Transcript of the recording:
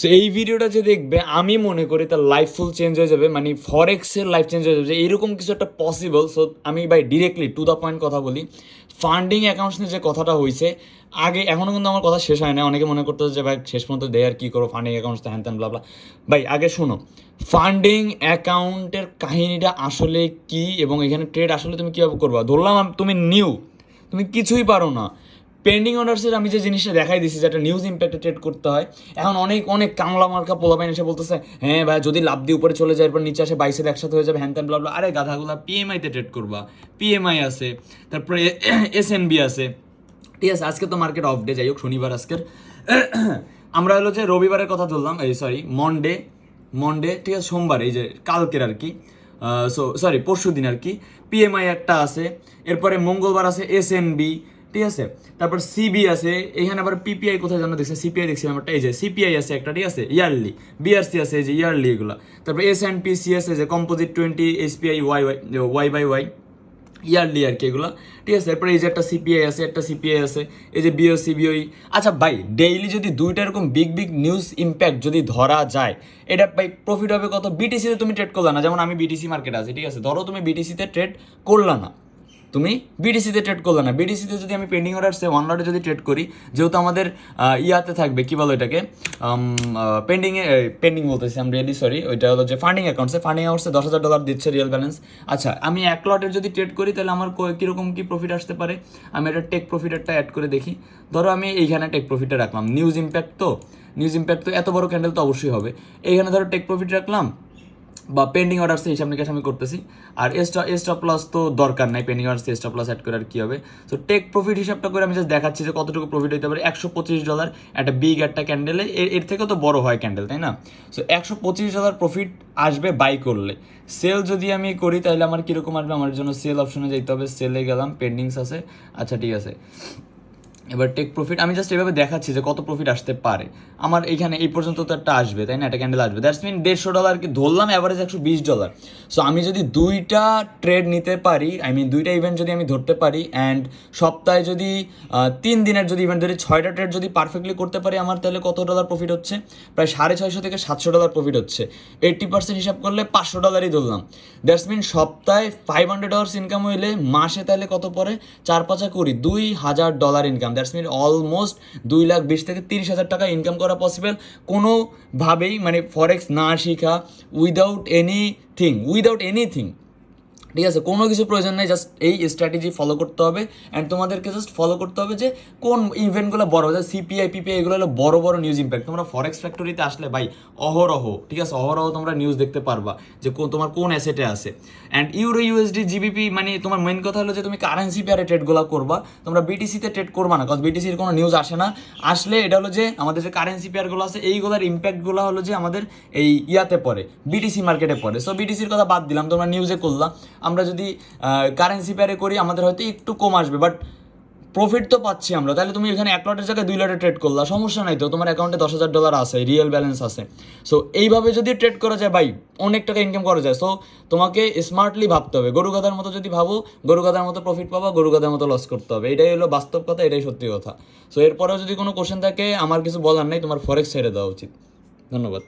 তো এই ভিডিওটা যে দেখবে আমি মনে করি তার লাইফ ফুল চেঞ্জ হয়ে যাবে, মানে ফরেক্সের লাইফ চেঞ্জ হয়ে যাবে, এরকম কিছু একটা পসিবল। সো আমি ভাই ডিরেক্টলি টু দ্য পয়েন্ট কথা বলি। ফান্ডিং অ্যাকাউন্টস নিয়ে যে কথাটা হয়েছে আগে, এখনও কিন্তু আমার কথা শেষ হয় না। অনেকে মনে করতেছে যে ভাই শেষ পর্যন্ত দেয় আর কী করো, ফান্ডিং অ্যাকাউন্টস হ্যান ত্যান ব্লা। ভাই আগে শোনো, ফান্ডিং অ্যাকাউন্টের কাহিনীটা আসলে কি এবং এখানে ট্রেড আসলে তুমি কীভাবে করবা। ধরলাম তুমি তুমি কিছুই পারো না। পেন্ডিং অর্ডার্সের আমি যে জিনিসটা দেখাই দিছি, যে একটা নিউজ ইম্প্যাক্টে ট্রেড করতে হয়, এখন অনেক অনেক কামলা মার্কা পোলাপাইন এসে বলতেছে হ্যাঁ ভাই যদি লাভ দিয়ে উপরে চলে যায় এরপর নিচে আসে বাইসের একসাথে হয়ে যাবে হ্যান ত্যান ব্লা। আরে গাধাগুলা পিএমআইতে ট্রেড করবা, পিএমআই আছে, তারপরে এসএনবি আছে, ঠিক আছে। আজকে তো মার্কেট অফ ডে, যাই হোক শনিবার আজকের। আমরা হলো যে রবিবারের কথা ধরলাম, এই সরি মন্ডে, ঠিক আছে, সোমবার, এই যে কালকের আর কি, সরি পরশু দিন আর কি, পিএমআই একটা আছে। এরপরে মঙ্গলবার আছে এসএনবি, ঠিক আছে। তারপর সিবি আছে, এখানে আবার পিপিআই কোথায় জানো দেখছে, সিপিআই দেখছিলাম একটা, এই যে সিপিআই আছে একটা, ঠিক আছে, ইয়ারলি। বিআরসি আছে, এই যে ইয়ারলি এগুলো। তারপর এসএনপি সিএস, এই যে কম্পোজিট 20, এসপিআই ওয়াই ইয়ারলি আর কি এগুলো, ঠিক আছে। এরপরে এই যে একটা সিপিআই আছে, এই যে বিওই। আচ্ছা ভাই ডেইলি যদি দুইটা এরকম বিগ বিগ নিউজ ইম্প্যাক্ট যদি ধরা যায়, এটা ভাই প্রফিট হবে কত। বিটিসিতে তুমি ট্রেড করলা না, যেমন আমি বিটিসি মার্কেট আছে, ঠিক আছে, ধরো তুমি বিটিসিতে ট্রেড করলা না, বিটিসিতে যদি আমি পেন্ডিং অর্ডারসে ওয়ান লটে যদি ট্রেড করি, যেহেতু আমাদের ইয়াতে থাকবে কী বলো এটাকে, পেন্ডিং বলতেছি আমি, রিয়েলি সরি, ওইটা হলো যে ফান্ডিং অ্যাকাউন্টসে $10,000 দিচ্ছে রিয়েল ব্যালেন্স। আচ্ছা আমি এক লটের যদি ট্রেড করি তাহলে আমার কীরকম কী প্রফিট আসতে পারে, আমি এটা টেক প্রফিটারটা অ্যাড করে দেখি। ধরো আমি এইখানে টেক প্রফিটটা রাখলাম, নিউজ ইম্প্যাক্ট তো এত বড় ক্যান্ডেল তো অবশ্যই হবে। এইখানে ধরো টেক প্রফিট রাখলাম, বা পেন্ডিং অর্ডারসে হিসাব নিকাশ আমি করতেছি। আর স্টপ প্লাস তো দরকার নাই, পেন্ডিং অর্ডারসে স্টপ প্লাস অ্যাড করে আর কী হবে। তো টেক প্রফিট হিসাবটা করে আমি জাস্ট দেখাচ্ছি যে কতটুকু প্রফিট হতে পারে। $125 একটা বিগ একটা ক্যান্ডেলে, এর থেকেও তো বড় হয় ক্যান্ডেল, তাই না? সো $125 প্রফিট আসবে বাই করলে। সেল যদি আমি করি তাহলে আমার কীরকম আসবে, আমার জন্য সেল অপশনে যেতে হবে, সেলে গেলাম, পেন্ডিংস আছে, আচ্ছা ঠিক আছে। এবার টেক প্রফিট আমি জাস্ট এভাবে দেখাচ্ছি যে কত প্রফিট আসতে পারে। আমার এইখানে এই পর্যন্ত তো একটা আসবে, তাই না, একটা ক্যান্ডেল আসবে, দ্যাটস মিন $150 কি ধরলাম, অ্যাভারেজ $120। সো আমি যদি দুইটা ট্রেড নিতে পারি, দুইটা ইভেন্ট যদি আমি ধরতে পারি, অ্যান্ড সপ্তাহে যদি 3 দিনের যদি ইভেন্ট ধরি, 6টা ট্রেড যদি পারফেক্টলি করতে পারি, আমার তাহলে কত ডলার প্রফিট হচ্ছে, প্রায় $650 থেকে $700 প্রফিট হচ্ছে। 80% হিসাব করলে $500 ধরলাম, দ্যাটস মিন সপ্তাহে $500 ইনকাম হইলে মাসে তাহলে কত পরে, 4-5 $2,000 ইনকাম। দ্যাটস মিন অলমোস্ট 2,20,000 থেকে 30,000 টাকা ইনকাম করা পসিবল কোনোভাবেই, মানে ফরেক্স না শিখা, উইদাউট এনিথিং, ঠিক আছে, কোনো কিছু প্রয়োজন নেই, জাস্ট এই স্ট্র্যাটেজি ফলো করতে হবে। অ্যান্ড তোমাদেরকে জাস্ট ফলো করতে হবে যে কোন ইভেন্টগুলো বড়, সিপিআই পিপিআই এগুলো হলো বড় বড় নিউজ ইম্প্যাক্ট। তোমরা ফরেক্স ফ্যাক্টরিতে আসলে ভাই অহরহ, ঠিক আছে, অহরহ তোমরা নিউজ দেখতে পারবা যে তোমার কোন অ্যাসেটে আছে। অ্যান্ড ইউরো ইউএসডি জিবিপি, মানে তোমার মেন কথা হলো যে তুমি কারেন্সি পেয়ারে ট্রেডগুলো করবা, তোমরা বিটিসিতে ট্রেড করবা না, কজ বিটিসির কোনো নিউজ আসে না। আসলে এটা হলো যে আমাদের যে কারেন্সি পেয়ারগুলো আছে এইগুলোর ইম্প্যাক্টগুলো হলো যে আমাদের এই ইয়াতে পড়ে, বিটিসি মার্কেটে পড়ে। সো বিটিসির কথা বাদ দিলাম, তোমরা নিউজে করলা। আমরা যদি কারেন্সি পেয়ারে করি আমাদের হয়তো একটু কম আসবে, বাট প্রফিট তো পাচ্ছি আমরা। তাহলে তুমি এখানে 1 লটের জায়গায় 2 লটে ট্রেড করলা, সমস্যা নাই তো, তোমার অ্যাকাউন্টে $10,000 আছে, রিয়েল ব্যালেন্স আছে। সো এইভাবে যদি ট্রেড করা যায় ভাই অনেক টাকা ইনকাম করা যায়। সো তোমাকে স্মার্টলি ভাবতে হবে, গরু গাধার মতো যদি ভাবো, গরু গাধার মতো প্রফিট পাবা, গরু গাধার মতো লস করতে হবে, এটাই হলো বাস্তব কথা, এটাই সত্যি কথা। সো এরপরেও যদি কোনো কোশ্চেন থাকে, আমার কিছু বলার নেই, তোমার ফরেক্স ছেড়ে দেওয়া উচিত। ধন্যবাদ।